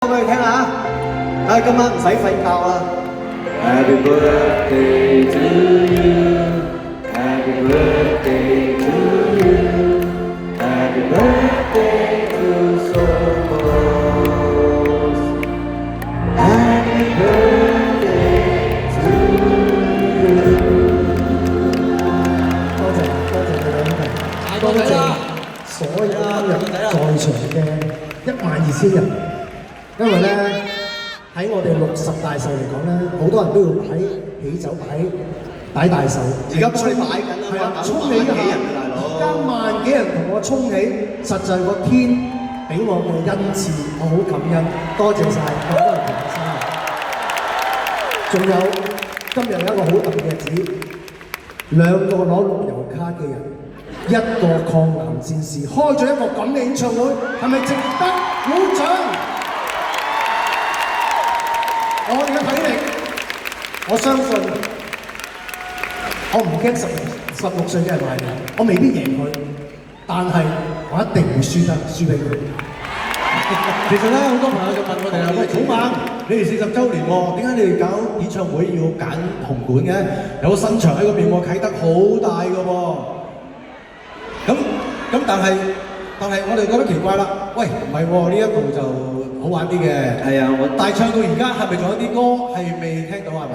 俾佢聽下，今晚唔使瞓覺啦。Happy birthday to you. Happy birthday to you. Happy birthday to Somos. Happy birthday to you. 多謝所有今日在場嘅12000人，因為咧喺我哋60大壽嚟講咧，好多人都要擺喜酒擺大壽。而家幫你擺緊啦，係啊，衝衝起幾人啊，大佬！而家萬幾人同我衝起，實在個天俾我嘅恩賜，我好感恩，多謝晒咁多人同我生日。仲有今日有一個好特別嘅日子，2個攞綠油卡嘅人。一個抗癌戰士開咗一個咁嘅演唱會，係咪值得鼓掌？我哋嘅體力，我相信我唔驚16歲嘅人買嘅，我未必贏佢，但係我一定會輸俾佢。其實咧，好多朋友就問我哋啦，喂，草蜢，你哋40週年喎，點解你哋搞演唱會要揀紅館嘅？有個新場喺嗰邊喎，啟德好大嘅喎。咁但係我哋覺得奇怪啦，喂，唔係喎，呢一度就好玩啲嘅。係啊，但係唱到而家係咪仲有啲歌係未聽到係嘛？